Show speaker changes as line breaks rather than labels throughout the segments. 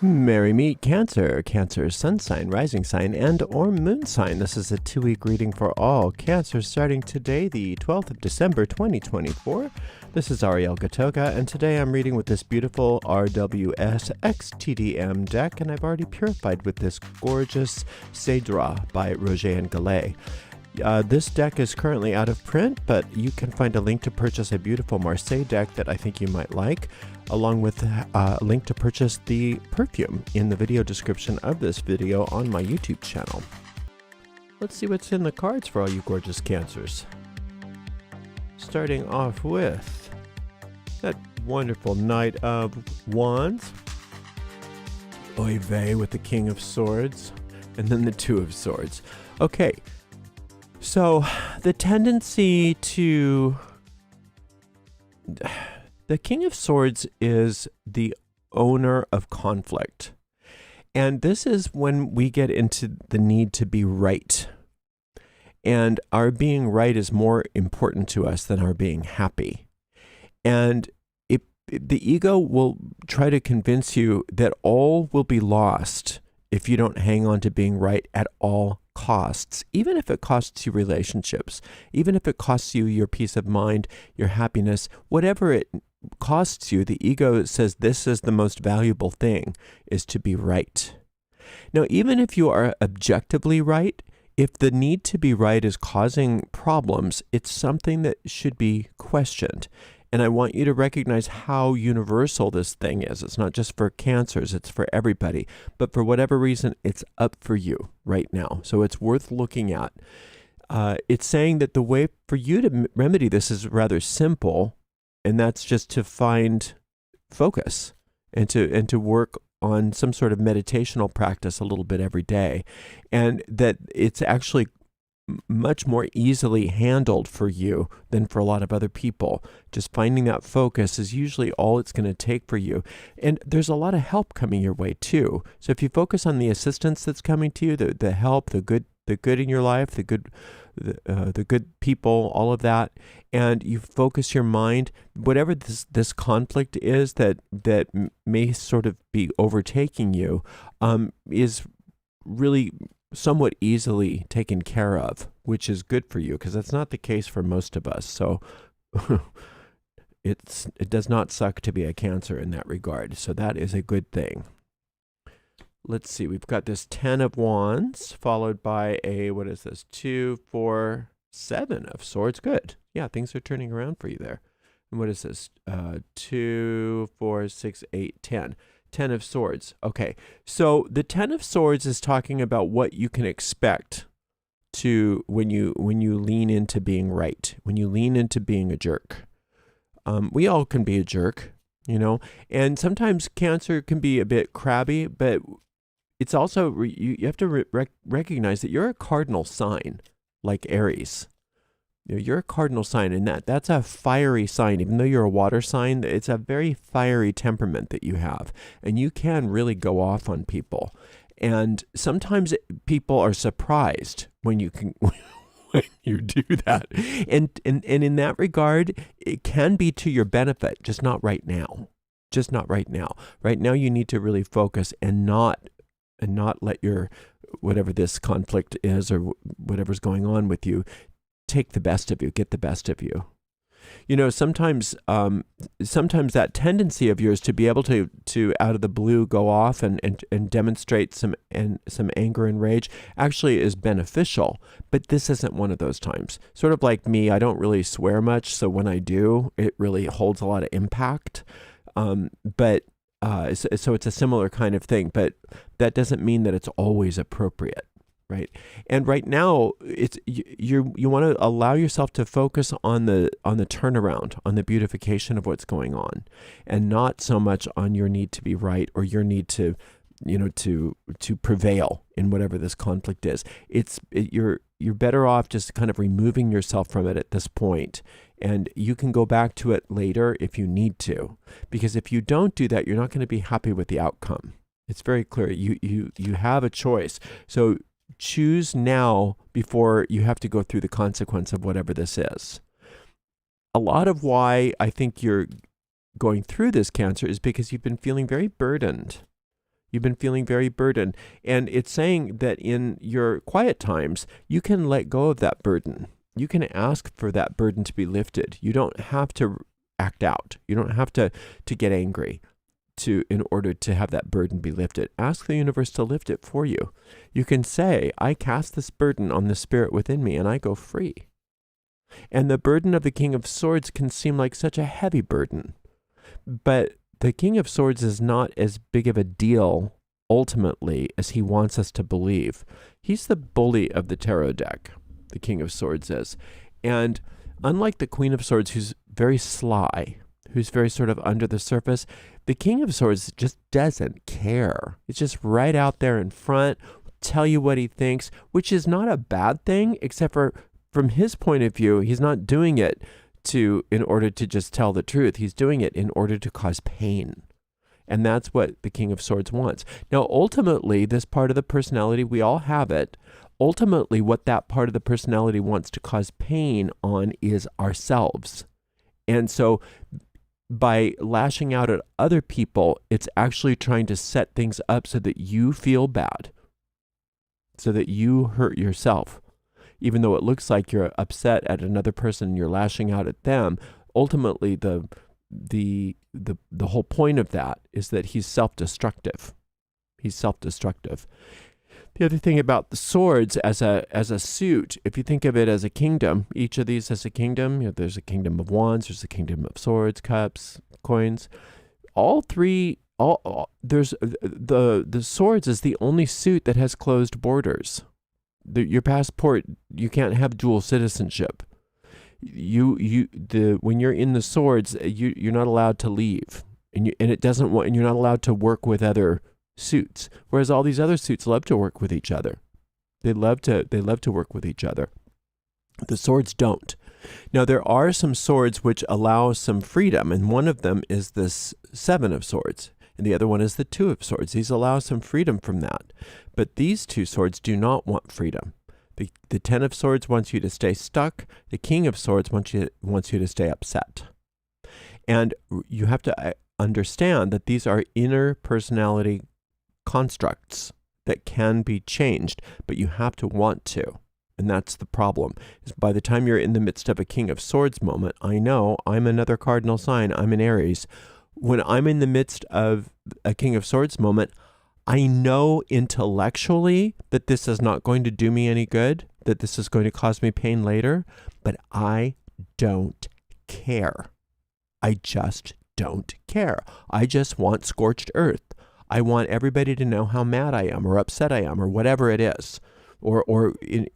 Merry meet Cancer. Cancer's sun sign, rising sign, and or moon sign. This is a 2-week reading for all Cancer starting today, the 12th of December, 2024. This is Ariel Gatoga, and today I'm reading with this beautiful RWS XTDM deck, and I've already purified with this gorgeous Cedra by Roger and Gallet. This deck is currently out of print, but you can find a link to purchase a beautiful Marseille deck that I think you might like, along with a link to purchase the perfume in the video description of this video on my YouTube channel. Let's see what's in the cards for all you gorgeous Cancers. Starting off with that wonderful Knight of Wands, Oy vey with the King of Swords, and then the Two of Swords. Okay. So, the tendency to... The King of Swords is the owner of conflict. And this is when we get into the need to be right. And our being right is more important to us than our being happy. And the ego will try to convince you that all will be lost if you don't hang on to being right at all costs, even if it costs you relationships, even if it costs you your peace of mind, your happiness, whatever it costs you, the ego says this is the most valuable thing, is to be right. Now, even if you are objectively right, if the need to be right is causing problems, it's something that should be questioned. And I want you to recognize how universal this thing is. It's not just for Cancers, it's for everybody. But for whatever reason, it's up for you right now. So it's worth looking at. It's saying that the way for you to remedy this is rather simple, and that's just to find focus and to work on some sort of meditational practice a little bit every day. And that it's actually much more easily handled for you than for a lot of other people. Just finding that focus is usually all it's going to take for you. And there's a lot of help coming your way too. So if you focus on the assistance that's coming to you, the help, the good in your life, the good people, all of that, and you focus your mind, whatever this conflict is that may sort of be overtaking you, is really somewhat easily taken care of, which is good for you, because that's not the case for most of us. So it does not suck to be a Cancer in that regard. So that is a good thing. Let's see, we've got this 10 of Wands, followed by a, what is this, 2, 4, 7 of Swords. Good. Yeah, things are turning around for you there. And what is this? 2, 4, 6, 8, 10. 10 of Swords. Okay, so the 10 of Swords is talking about what you can expect to when you lean into being right, when you lean into being a jerk. We all can be a jerk, you know, and sometimes Cancer can be a bit crabby, but it's also, you have to recognize that you're a cardinal sign, like Aries. You're a cardinal sign, and that's a fiery sign. Even though you're a water sign, it's a very fiery temperament that you have, and you can really go off on people. And sometimes people are surprised when you can when you do that. And in that regard, it can be to your benefit, just not right now. Just not right now. Right now, you need to really focus and not let your whatever this conflict is or whatever's going on with you take the best of you, get the best of you. You know, sometimes that tendency of yours to be able to out of the blue go off and demonstrate some anger and rage actually is beneficial, but this isn't one of those times. Sort of like me, I don't really swear much, so when I do, it really holds a lot of impact. So it's a similar kind of thing, but that doesn't mean that it's always appropriate. Right. And right now, you want to allow yourself to focus on the turnaround, on the beautification of what's going on, and not so much on your need to be right or your need to, to prevail in whatever this conflict is. You're better off just kind of removing yourself from it at this point, and you can go back to it later if you need to, because if you don't do that, you're not going to be happy with the outcome. It's very clear. You have a choice. So choose now before you have to go through the consequence of whatever this is. A lot of why I think you're going through this, Cancer, is because you've been feeling very burdened. You've been feeling very burdened. And it's saying that in your quiet times, you can let go of that burden. You can ask for that burden to be lifted. You don't have to act out. You don't have to get angry in order to have that burden be lifted. Ask the universe to lift it for you. You can say, I cast this burden on the spirit within me and I go free. And the burden of the King of Swords can seem like such a heavy burden. But the King of Swords is not as big of a deal ultimately as he wants us to believe. He's the bully of the tarot deck, the King of Swords is. And unlike the Queen of Swords, who's very sly, who's very sort of under the surface, the King of Swords just doesn't care. It's just right out there in front, tell you what he thinks, which is not a bad thing, except for from his point of view, he's not doing it in order to just tell the truth. He's doing it in order to cause pain. And that's what the King of Swords wants. Now, ultimately, this part of the personality, we all have it. Ultimately, what that part of the personality wants to cause pain on is ourselves. And so by lashing out at other people, it's actually trying to set things up so that you feel bad, so that you hurt yourself. Even though it looks like you're upset at another person and you're lashing out at them, ultimately the whole point of that is that he's self-destructive. He's self-destructive. The other thing about the swords as a suit, if you think of it as a kingdom, each of these has a kingdom. There's a kingdom of wands, there's a kingdom of swords, cups, coins. All three, there's the swords is the only suit that has closed borders. Your passport, you can't have dual citizenship. When you're in the swords, you're not allowed to leave, and you're not allowed to work with other suits. Whereas all these other suits love to work with each other. They love to work with each other. The swords don't. Now there are some swords which allow some freedom, and one of them is this 7 of Swords. And the other one is the 2 of Swords. These allow some freedom from that. But these 2 swords do not want freedom. The 10 of Swords wants you to stay stuck. The King of Swords wants you to stay upset. And you have to understand that these are inner personality constructs that can be changed, but you have to want to. And that's the problem. Is by the time you're in the midst of a King of Swords moment, I know I'm another cardinal sign. I'm an Aries. When I'm in the midst of a King of Swords moment, I know intellectually that this is not going to do me any good, that this is going to cause me pain later, but I don't care. I just don't care. I just want scorched earth. I want everybody to know how mad I am or upset I am or whatever it is. Or in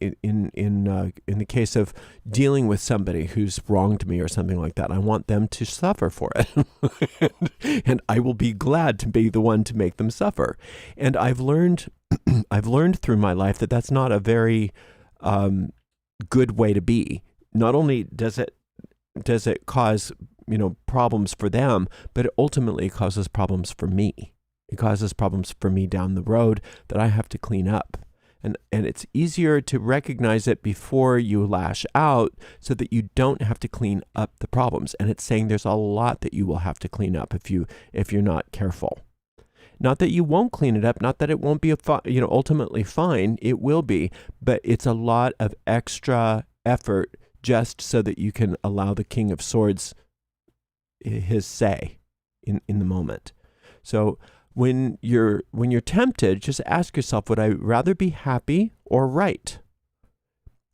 the case of dealing with somebody who's wronged me or something like that, I want them to suffer for it. and I will be glad to be the one to make them suffer. And I've learned through my life that that's not a very good way to be. Not only does it cause problems for them, but it ultimately causes problems for me. It causes problems for me down the road that I have to clean up. And it's easier to recognize it before you lash out so that you don't have to clean up the problems. And it's saying there's a lot that you will have to clean up if you're not careful. Not that you won't clean it up, not that it won't be ultimately fine. It will be, but it's a lot of extra effort just so that you can allow the King of Swords his say in the moment. So when you're tempted, just ask yourself, would I rather be happy or right?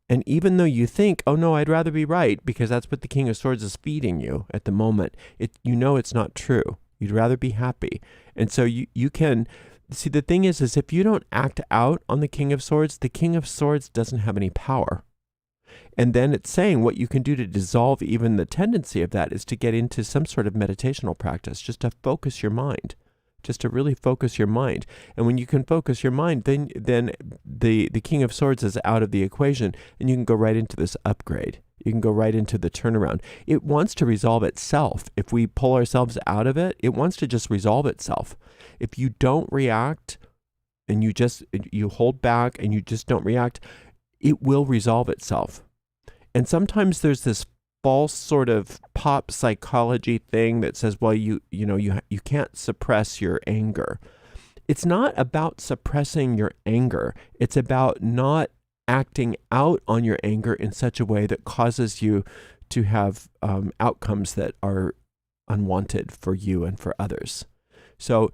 And even though you think, oh no, I'd rather be right, because that's what the King of Swords is feeding you at the moment, it's not true. You'd rather be happy. And so you can, see, the thing is if you don't act out on the King of Swords, the King of Swords doesn't have any power. And then it's saying what you can do to dissolve even the tendency of that is to get into some sort of meditational practice, just to focus your mind. Just to really focus your mind. And when you can focus your mind, then the King of Swords is out of the equation, and you can go right into this upgrade. You can go right into the turnaround. It wants to resolve itself. If we pull ourselves out of it, it wants to just resolve itself. If you don't react, and you hold back and you just don't react, it will resolve itself. And sometimes there's this false sort of pop psychology thing that says, well, you can't suppress your anger. it's not about suppressing your anger. It's about not acting out on your anger in such a way that causes you to have outcomes that are unwanted for you and for others. So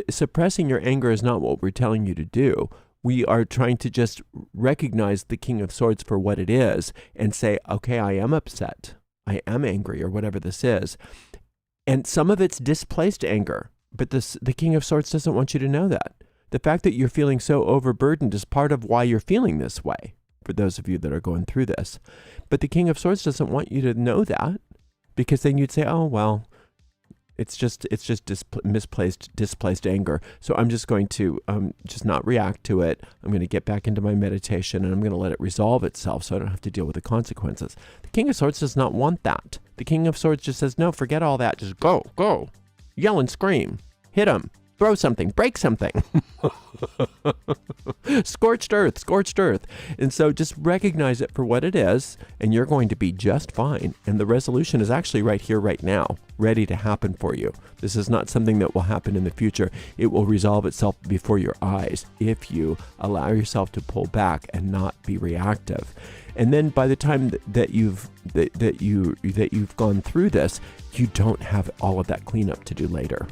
suppressing your anger is not what we're telling you to do. We are trying to just recognize the King of Swords for what it is and say, okay, I am upset. I am angry, or whatever this is. And some of it's displaced anger, but the King of Swords doesn't want you to know that. The fact that you're feeling so overburdened is part of why you're feeling this way, for those of you that are going through this. But the King of Swords doesn't want you to know that, because then you'd say, oh, well, it's just displaced anger. So I'm just going to just not react to it. I'm going to get back into my meditation, and I'm going to let it resolve itself so I don't have to deal with the consequences. The King of Swords does not want that. The King of Swords just says, no, forget all that. Just go. Yell and scream. Hit him. Throw something. Break something. Scorched earth. And so just recognize it for what it is, and you're going to be just fine. And the resolution is actually right here, right now, ready to happen for you. This is not something that will happen in the future. It will resolve itself before your eyes if you allow yourself to pull back and not be reactive. And then by the time that you've gone through this, you don't have all of that cleanup to do later.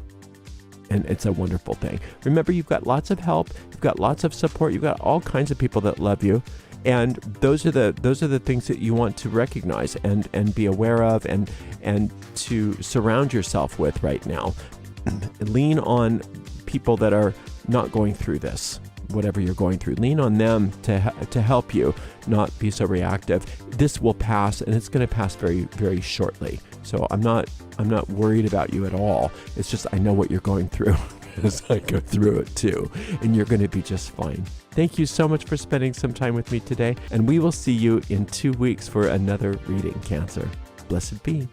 And it's a wonderful thing. Remember, you've got lots of help, you've got lots of support, you've got all kinds of people that love you. And those are the things that you want to recognize and be aware of and to surround yourself with right now. Lean on people that are not going through this, whatever you're going through. Lean on them to help you not be so reactive. This will pass, and it's going to pass very, very shortly. So I'm not worried about you at all. It's just I know what you're going through as I go through it too, and you're going to be just fine. Thank you so much for spending some time with me today, and we will see you in 2 weeks for another reading, Cancer. Blessed be.